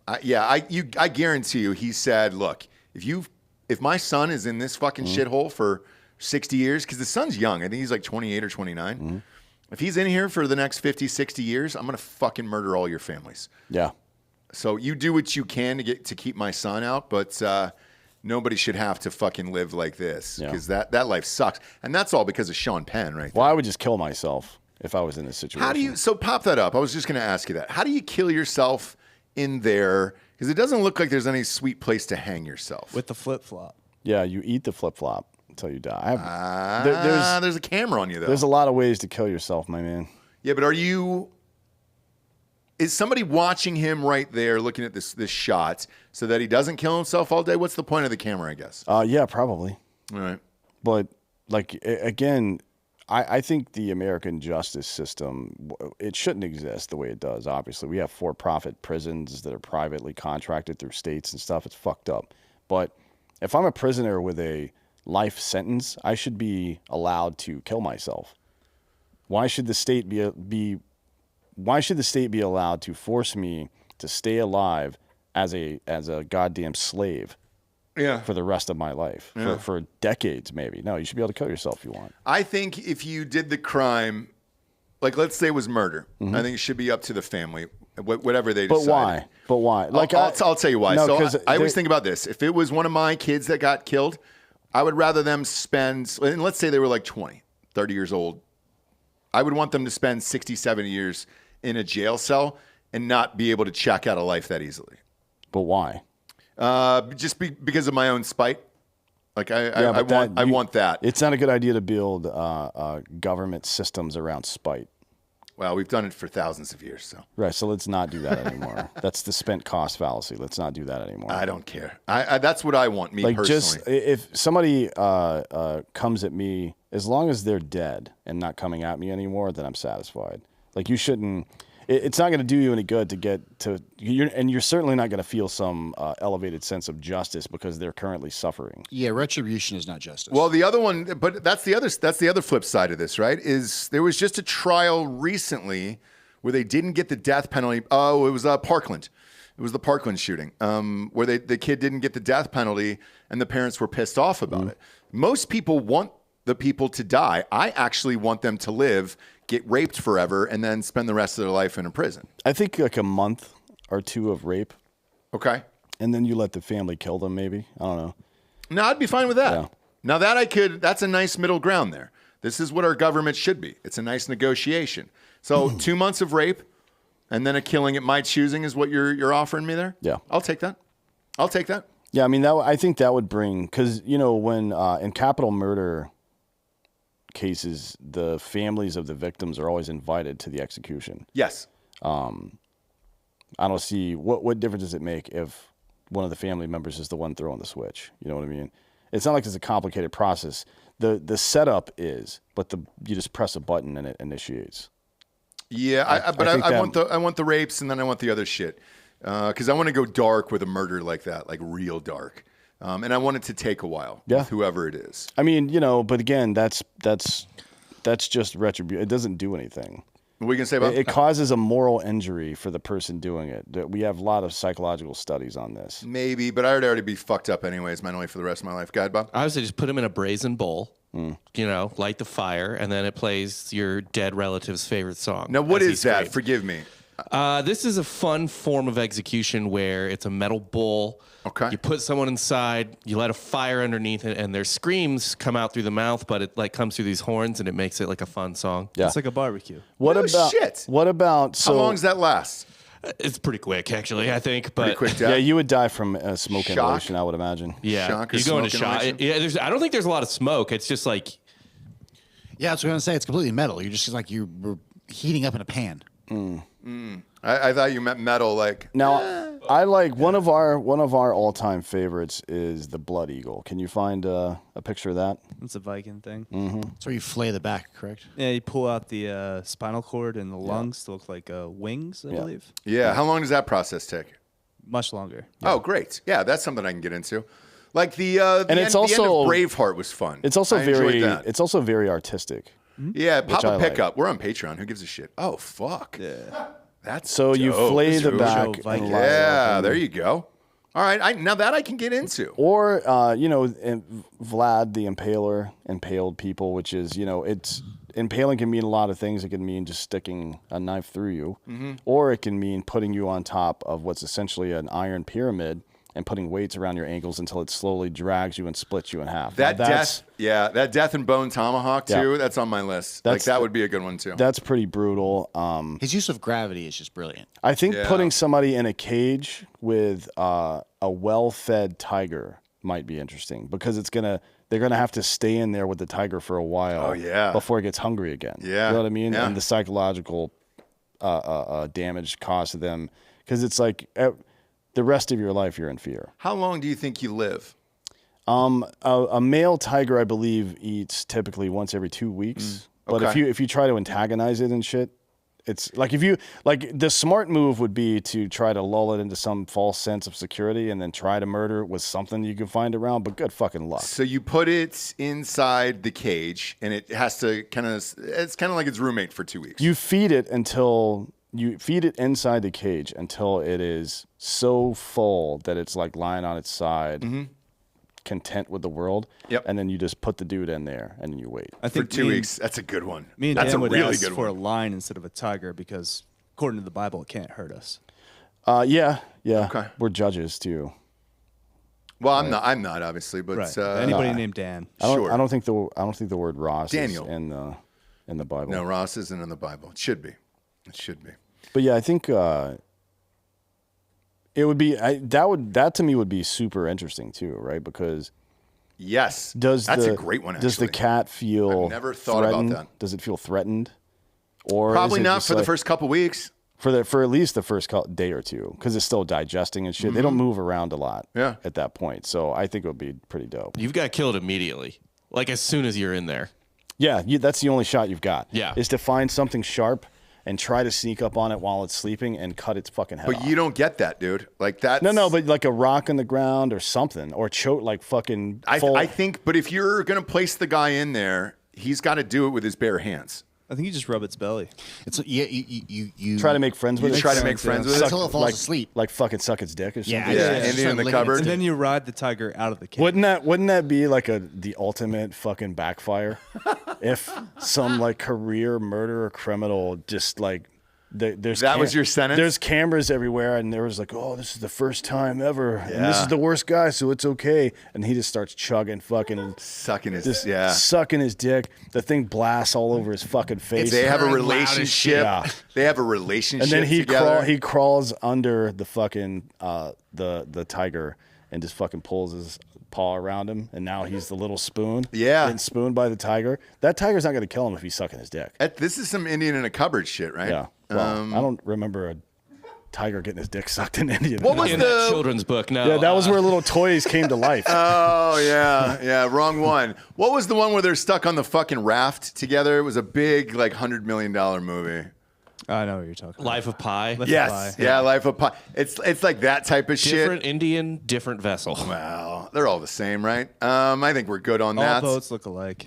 I guarantee you, he said, look, if my son is in this fucking shithole for 60 years, because the son's young, I think he's like 28 or 29. Mm-hmm. If he's in here for the next 50, 60 years, I'm going to fucking murder all your families. Yeah. So you do what you can to keep my son out, but nobody should have to fucking live like this, because that life sucks. And that's all because of Sean Penn, right? Well, I would just kill myself if I was in this situation. So pop that up. I was just going to ask you that. How do you kill yourself in there? Because it doesn't look like there's any sweet place to hang yourself. With the flip-flop. Yeah, you eat the flip-flop until you die. There's a camera on you, though. There's a lot of ways to kill yourself, my man. Yeah, but is somebody watching him right there looking at this shot so that he doesn't kill himself all day? What's the point of the camera, I guess? Yeah, probably. All right. But, again, I think the American justice system, it shouldn't exist the way it does, obviously. We have for-profit prisons that are privately contracted through states and stuff. It's fucked up. But if I'm a prisoner with a life sentence, I should be allowed to kill myself. Why should the state be allowed to force me to stay alive as a goddamn slave? Yeah. For the rest of my life, for decades maybe. No, you should be able to kill yourself if you want. I think if you did the crime, like let's say it was murder, I think it should be up to the family, whatever they decide. But why? I'll tell you why. No, I always think about this. If it was one of my kids that got killed, I would rather them spend, and let's say they were like 20, 30 years old. I would want them to spend 60, 70 years in a jail cell and not be able to check out of life that easily. But why? Because of my own spite. Like I want that. It's not a good idea to build government systems around spite. Well, we've done it for thousands of years, so. Right, so let's not do that anymore. That's the spent cost fallacy. Let's not do that anymore. I don't care. That's what I want, me personally. Just if somebody comes at me, as long as they're dead and not coming at me anymore, then I'm satisfied. Like you shouldn't. It's not going to do you any good to get to, and you're certainly not going to feel some elevated sense of justice because they're currently suffering. Yeah, retribution is not justice. Well, the other one, but that's the other flip side of this, right? Is there was just a trial recently where they didn't get the death penalty. Oh, it was Parkland. It was the Parkland shooting, where the kid didn't get the death penalty, and the parents were pissed off about it. Most people want the people to die. I actually want them to live, get raped forever, and then spend the rest of their life in a prison. I think like a month or two of rape. Okay. And then you let the family kill them, maybe. I don't know. No, I'd be fine with that. Yeah. Now that's a nice middle ground there. This is what our government should be. It's a nice negotiation. So 2 months of rape and then a killing at my choosing is what you're offering me there? Yeah. I'll take that. Yeah, I mean, I think that would bring, because, when in capital murder cases, the families of the victims are always invited to the execution. Yes. I don't see what difference does it make if one of the family members is the one throwing the switch. You know what I mean? It's not like it's a complicated process. The setup is, but you just press a button and it initiates. Yeah, I want the rapes and then I want the other shit because I want to go dark with a murder like that, like real dark. And I want it to take a while with whoever it is. I mean, but again, that's just retribution. It doesn't do anything. What are you going to say about it? It causes a moral injury for the person doing it. We have a lot of psychological studies on this. Maybe, but I'd already be fucked up anyways, mentally for the rest of my life. Go ahead, Bob. I would say just put them in a brazen bowl, light the fire, and then it plays your dead relative's favorite song. Now, what is that? Forgive me. This is a fun form of execution where it's a metal bowl. Okay. You put someone inside, you light a fire underneath it, and their screams come out through the mouth, but it like comes through these horns, and it makes it like a fun song. Yeah. It's like a barbecue. Shit. What about? How long does that last? It's pretty quick, actually. I think, but pretty quick death? Yeah, you would die from smoke Shock? inhalation, I would imagine. Yeah, Shock or you go into smoke shock. inhalation? Yeah, I don't think there's a lot of smoke. It's just like Yeah, that's what I'm going to say. It's completely metal. You're just like you're heating up in a pan. I thought you meant metal. Like Now, I like one of our all-time favorites is the Blood Eagle. Can you find a picture of that? It's a Viking thing. That's where you flay the back, correct? Yeah, you pull out the spinal cord and the lungs to look like wings, I believe. yeah. How long does that process take? Much longer. Oh, great. Yeah, that's something I can get into. Like the And it's end of also- Braveheart was fun. It's also I enjoyed very that. it's also very artistic. Yeah, pop I a like. pickup. We're on Patreon. Who gives a shit? Oh, fuck. Yeah. That's So you dope. flay That's the really- back. Show Viking. and lie Yeah, up there and- you go. All right, now that I can get into. Or Vlad the Impaler impaled people, which is it's impaling can mean a lot of things. It can mean just sticking a knife through you, or it can mean putting you on top of what's essentially an iron pyramid and putting weights around your ankles until it slowly drags you and splits you in half. That Now, that's, that death and bone tomahawk too. That's on my list. Like that would be a good one too. That's pretty brutal. His use of gravity is just brilliant. I think Yeah. putting somebody in a cage with a well-fed tiger might be interesting because they're gonna have to stay in there with the tiger for a while. Oh, yeah. Before it gets hungry again. Yeah, You know what I mean? yeah. And the psychological damage caused to them because it's like the rest of your life you're in fear. How long do you think you live? A male tiger, I believe, eats typically once every 2 weeks. But okay. if you try to antagonize it and shit, it's like the smart move would be to try to lull it into some false sense of security and then try to murder it with something you can find around. But good fucking luck. So you put it inside the cage, and it has to it's kind of like its roommate for 2 weeks. You feed it inside the cage until it is so full that it's like lying on its side, content with the world. Yep. And then you just put the dude in there and then you wait. I for think 2 me and- weeks. That's a good one. Me and That's Dan a would really ask good for one. a lion instead of a tiger because, according to the Bible, it can't hurt us. Yeah. Okay. We're judges too. Well, I'm not obviously, but Right. Anybody named Dan. Sure. I don't think the word Ross Daniel. is in the Bible. no, Ross isn't in the Bible. It should be. It should be. But yeah, I think it would be that to me would be super interesting too, right? Because Yes. that's a great one. Does the Actually. cat feel? I've never thought about threatened? that. Does it feel threatened? Or Probably is it not just for the like- first couple weeks. for at least the first day or two because it's still digesting and shit. They don't move around a lot. Yeah. At that point, so I think it would be pretty dope. You've got killed immediately, like as soon as you're in there. Yeah, that's the only shot you've got. Yeah. Is to find something sharp and try to sneak up on it while it's sleeping and cut its fucking head But off. you don't get that, dude. Like that. No, but like a rock in the ground or something, or choke like fucking. I think. But if you're gonna place the guy in there, he's got to do it with his bare hands. I think you just rub its belly. It's you try to make friends with You it. try to make friends with it. until it falls like, asleep. like fucking suck its dick or something. Yeah, Yeah, just Indian start in the licking cupboard. its And dick. then you ride the tiger out of the cage. Wouldn't that be like the ultimate fucking backfire if some like career murderer criminal just like there's That was your sentence? There's cameras everywhere, and there was like, oh, this is the first time ever, and this is the worst guy, so it's okay. And he just starts chugging fucking, Sucking his. just Yeah. sucking his dick. The thing blasts all over his fucking face. They have a Purring loud as relationship. shit. They have a relationship. and then together. he crawls under the fucking the tiger and just fucking pulls his paw around him, and now he's the little spoon. Yeah. Getting spooned by the tiger. That tiger's not going to kill him if he's sucking his dick. This is some Indian in a cupboard shit, right? Yeah. Well, I don't remember a tiger getting his dick sucked in India. What was In the? that children's book, no. Yeah, that was where little toys came to life. Oh yeah, wrong one. What was the one where they're stuck on the fucking raft together? It was a big like $100 million movie. I know what you're talking about. Life of Pi. Life of Yes, Pi. yeah, Life of Pi. It's like that type of Different shit. Indian, different vessel. Well, they're all the same, right? I think we're good on All that. boats look alike.